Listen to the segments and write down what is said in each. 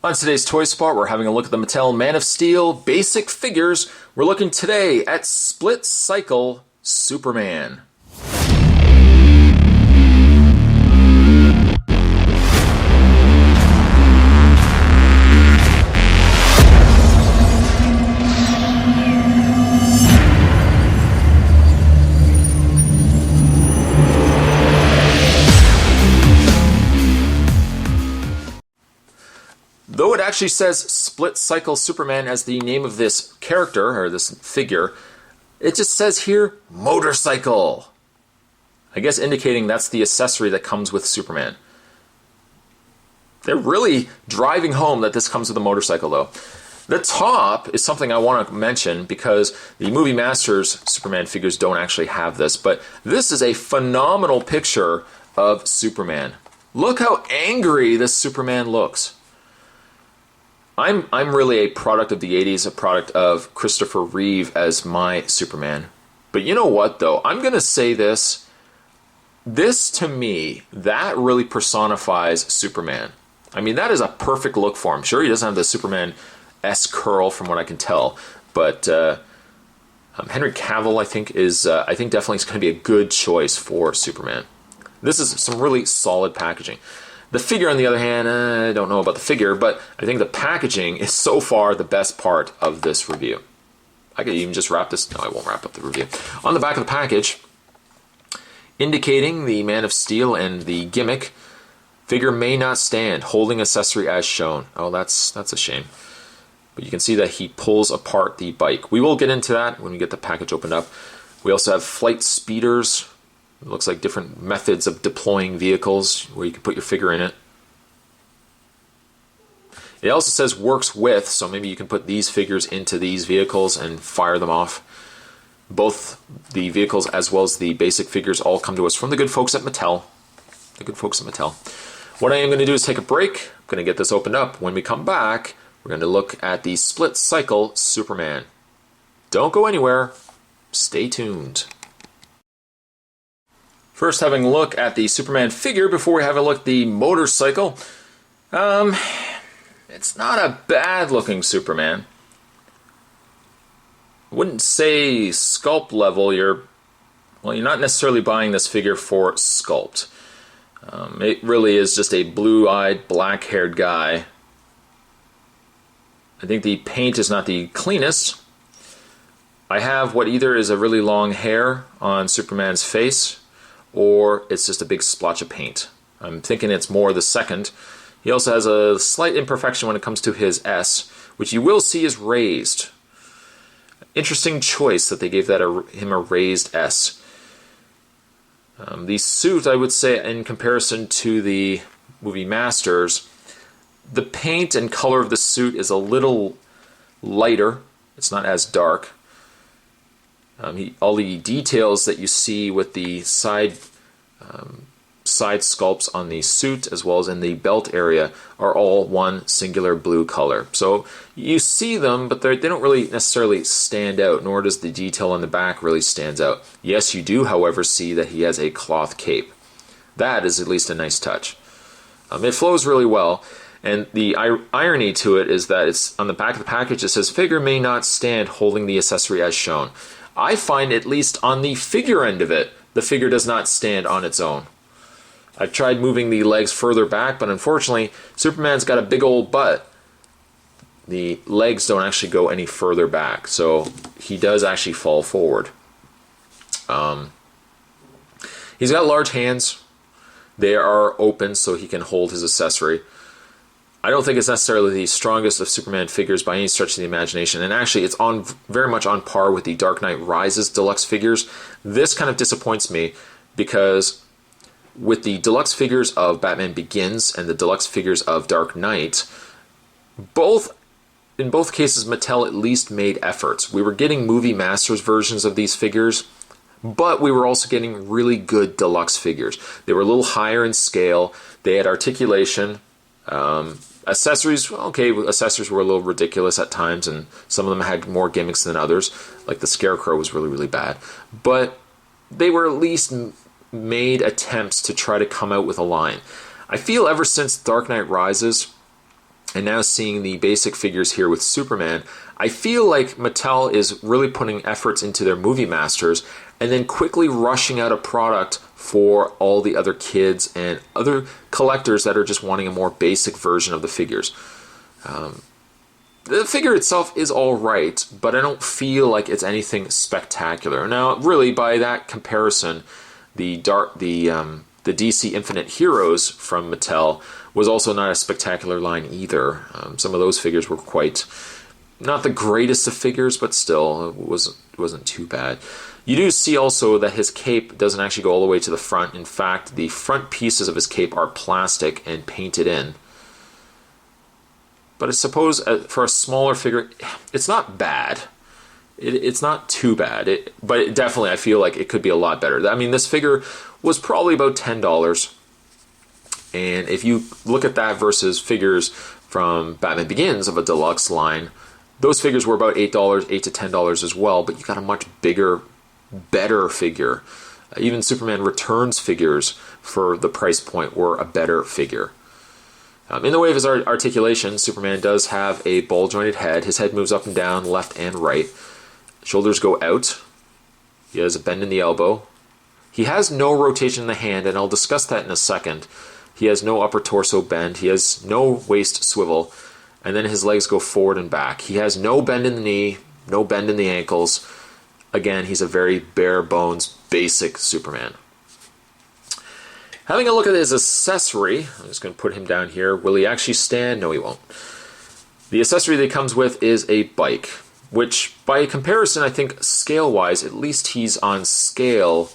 On today's Toy Spot, we're having a look at the Mattel Man of Steel basic figures. We're looking today at Split Cycle Superman. Though it actually says Split Cycle Superman as the name of this character, or this figure, it just says here, motorcycle. I guess indicating that's the accessory that comes with Superman. They're really driving home that this comes with a motorcycle, though. The top is something I want to mention because the Movie Masters Superman figures don't actually have this, but this is a phenomenal picture of Superman. Look how angry this Superman looks. I'm really a product of the 80s, a product of Christopher Reeve as my Superman. But you know what, though? I'm going to say this. This, to me, that really personifies Superman. I mean, that is a perfect look for him. Sure, he doesn't have the Superman-esque curl from what I can tell. But Henry Cavill, I think definitely is going to be a good choice for Superman. This is some really solid packaging. The figure, on the other hand, I don't know about the figure, but I think the packaging is so far the best part of this review. I could even just wrap this. No, I won't wrap up the review. On the back of the package, indicating the Man of Steel and the gimmick, figure may not stand, holding accessory as shown. Oh, that's a shame. But you can see that he pulls apart the bike. We will get into that when we get the package opened up. We also have flight speeders. It looks like different methods of deploying vehicles where you can put your figure in it. It also says works with, so maybe you can put these figures into these vehicles and fire them off. Both the vehicles as well as the basic figures all come to us from the good folks at Mattel. The good folks at Mattel. What I am going to do is take a break. I'm going to get this opened up. When we come back, we're going to look at the Split Cycle Superman. Don't go anywhere. Stay tuned. First, having a look at the Superman figure before we have a look at the motorcycle. It's not a bad-looking Superman. I wouldn't say sculpt level. You're not necessarily buying this figure for sculpt. It really is just a blue-eyed, black-haired guy. I think the paint is not the cleanest. I have what either is a really long hair on Superman's face, or it's just a big splotch of paint. I'm thinking it's more the second. He also has a slight imperfection when it comes to his S, which you will see is raised. Interesting choice that they gave him a raised S. The suit, I would say, in comparison to the Movie Masters, the paint and color of the suit is a little lighter. It's not as dark. All the details that you see with the side sculpts on the suit as well as in the belt area are all one singular blue color. So you see them, but they don't really necessarily stand out, nor does the detail on the back really stand out. Yes, you do, however, see that he has a cloth cape. That is at least a nice touch. It flows really well. And the irony to it is that it's on the back of the package, it says, figure may not stand holding the accessory as shown. I find, at least on the figure end of it, the figure does not stand on its own. I've tried moving the legs further back, but unfortunately, Superman's got a big old butt. The legs don't actually go any further back, so he does actually fall forward. He's got large hands. They are open so he can hold his accessory. I don't think it's necessarily the strongest of Superman figures by any stretch of the imagination, and actually it's very much on par with the Dark Knight Rises deluxe figures. This kind of disappoints me because with the deluxe figures of Batman Begins and the deluxe figures of Dark Knight, in both cases Mattel at least made efforts. We were getting Movie Masters versions of these figures, but we were also getting really good deluxe figures. They were a little higher in scale. They had articulation. Accessories, okay, accessories were a little ridiculous at times, and some of them had more gimmicks than others, like the Scarecrow was really, really bad. But they were at least made attempts to try to come out with a line. I feel ever since Dark Knight Rises, and now seeing the basic figures here with Superman, I feel like Mattel is really putting efforts into their movie masters and then quickly rushing out a product for all the other kids and other collectors that are just wanting a more basic version of the figures. The figure itself is all right, but I don't feel like it's anything spectacular. Now, really, by that comparison, the DC Infinite Heroes from Mattel was also not a spectacular line either. Some of those figures were quite, not the greatest of figures, but still, it wasn't too bad. You do see also that his cape doesn't actually go all the way to the front. In fact, the front pieces of his cape are plastic and painted in. But I suppose for a smaller figure, it's not bad. It's not too bad. But definitely, I feel like it could be a lot better. I mean, this figure was probably about $10. And if you look at that versus figures from Batman Begins of a deluxe line, those figures were about $8, $8 to $10 as well. But you got a much bigger, better figure. Even Superman Returns figures for the price point were a better figure. In the way of his articulation, Superman does have a ball-jointed head. His head moves up and down, left and right. Shoulders go out. He has a bend in the elbow. He has no rotation in the hand, and I'll discuss that in a second. He has no upper torso bend. He has no waist swivel. And then his legs go forward and back. He has no bend in the knee, no bend in the ankles. Again, he's a very bare-bones, basic Superman. Having a look at his accessory, I'm just going to put him down here. Will he actually stand? No, he won't. The accessory that he comes with is a bike, which by comparison, I think scale-wise, at least he's on scale.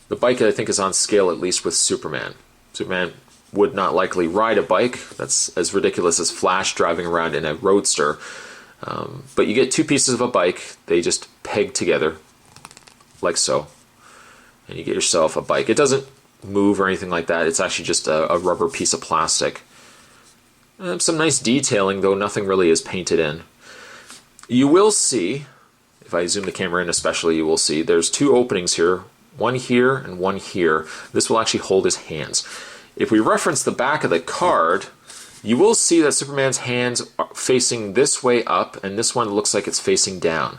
The bike, I think, is on scale at least with Superman. Superman would not likely ride a bike. That's as ridiculous as Flash driving around in a roadster. But you get two pieces of a bike. They just peg together, like so. And you get yourself a bike. It doesn't move or anything like that. It's actually just a rubber piece of plastic. Some nice detailing, though nothing really is painted in. You will see, if I zoom the camera in especially, you will see there's two openings here, one here and one here. This will actually hold his hands. If we reference the back of the card, you will see that Superman's hands are facing this way up, and this one looks like it's facing down.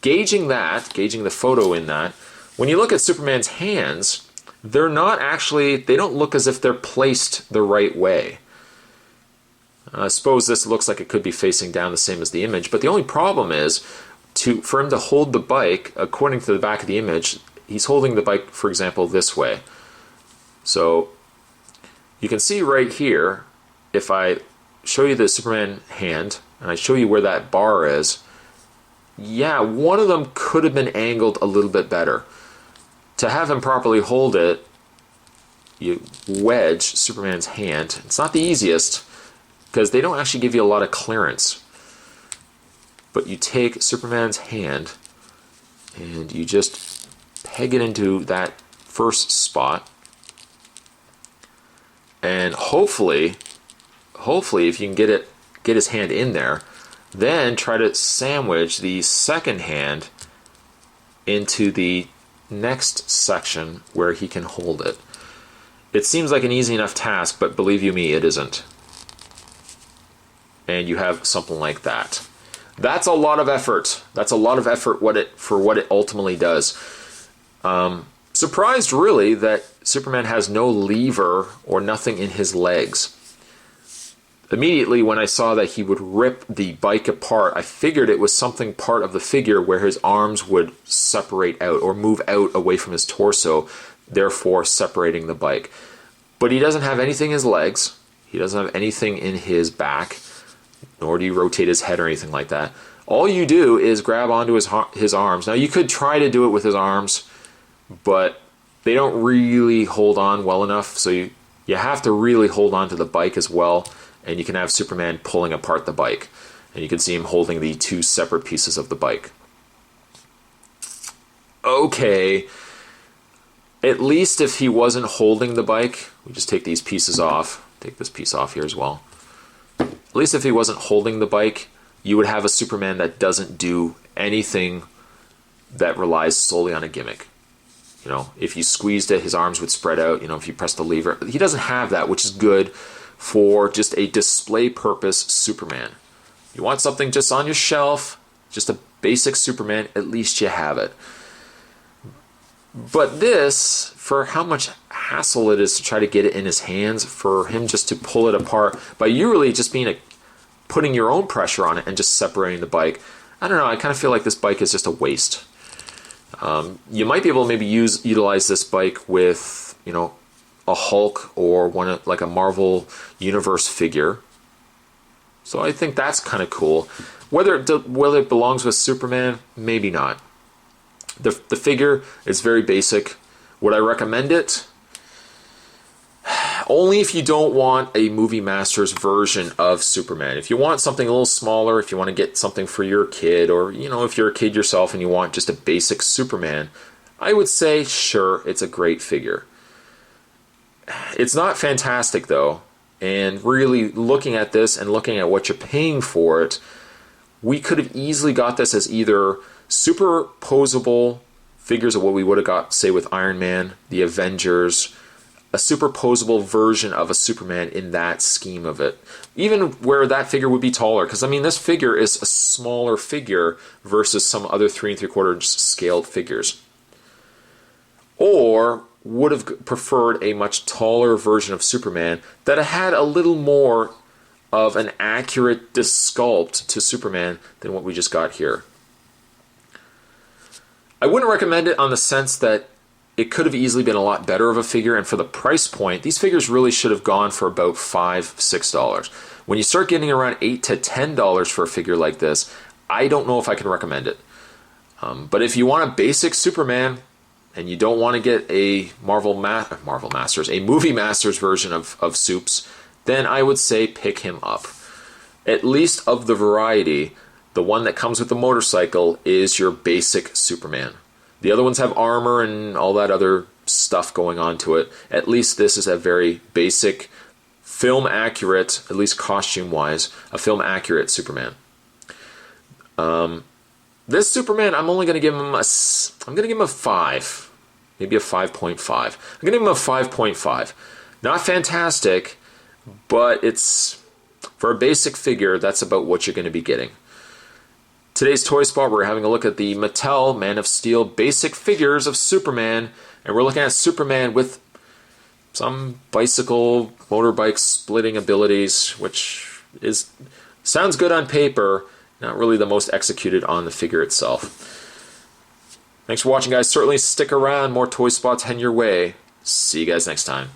Gauging the photo in that, when you look at Superman's hands, they don't look as if they're placed the right way. I suppose this looks like it could be facing down the same as the image, but the only problem is, for him to hold the bike, according to the back of the image, he's holding the bike, for example, this way. So you can see right here, if I show you the Superman hand, and I show you where that bar is, yeah, one of them could have been angled a little bit better. To have him properly hold it, you wedge Superman's hand. It's not the easiest, because they don't actually give you a lot of clearance. But you take Superman's hand, and you just peg it into that first spot. And hopefully, if you can get his hand in there, then try to sandwich the second hand into the next section where he can hold it. It seems like an easy enough task, but believe you me, it isn't. And you have something like that. That's a lot of effort. That's a lot of effort for what it ultimately does. Surprised really that Superman has no lever or nothing in his legs. Immediately when I saw that he would rip the bike apart, I figured it was something part of the figure where his arms would separate out or move out away from his torso, therefore separating the bike. But he doesn't have anything in his legs. He doesn't have anything in his back, nor do you rotate his head or anything like that. All you do is grab onto his arms. Now you could try to do it with his arms, but they don't really hold on well enough, so you have to really hold on to the bike as well. And you can have Superman pulling apart the bike. And you can see him holding the two separate pieces of the bike. Okay. At least if he wasn't holding the bike, we just take these pieces off. Take this piece off here as well. At least if he wasn't holding the bike, you would have a Superman that doesn't do anything that relies solely on a gimmick. You know, if you squeezed it, his arms would spread out. You know, if you press the lever. He doesn't have that, which is good. for just a display purpose Superman. You want something just on your shelf, just a basic Superman, at least you have it. But this, for how much hassle it is to try to get it in his hands, for him just to pull it apart, by you really just putting your own pressure on it and just separating the bike, I don't know, I kind of feel like this bike is just a waste. You might be able to maybe utilize this bike with, a Hulk or like a Marvel Universe figure. So I think that's kind of cool. Whether it belongs with Superman, maybe not. The figure is very basic. Would I recommend it? Only if you don't want a Movie Masters version of Superman. If you want something a little smaller, if you want to get something for your kid, or if you're a kid yourself and you want just a basic Superman, I would say sure, it's a great figure. It's not fantastic though, and really looking at this and looking at what you're paying for it, we could have easily got this as either superposable figures of what we would have got, say, with Iron Man, the Avengers, a superposable version of a Superman in that scheme of it. Even where that figure would be taller, because this figure is a smaller figure versus some other 3 3/4 scaled figures. Or would have preferred a much taller version of Superman that had a little more of an accurate sculpt to Superman than what we just got here. I wouldn't recommend it on the sense that it could have easily been a lot better of a figure, and for the price point, these figures really should have gone for about $5, $6. When you start getting around $8 to $10 for a figure like this, I don't know if I can recommend it. But if you want a basic Superman, and you don't want to get a a Movie Masters version of Supes, then I would say pick him up. At least of the variety, the one that comes with the motorcycle is your basic Superman. The other ones have armor and all that other stuff going on to it. At least this is a very basic, film accurate, at least costume wise, a film accurate Superman. This Superman, I'm only going to give him a 5. Maybe a 5.5. I'm going to give him a 5.5. Not fantastic, but it's, for a basic figure, that's about what you're going to be getting. Today's Toy Spot, we're having a look at the Mattel Man of Steel basic figures of Superman, and we're looking at Superman with some bicycle, motorbike splitting abilities, which sounds good on paper, not really the most executed on the figure itself. Thanks for watching, guys. Certainly stick around. More Toy Spots heading your way. See you guys next time.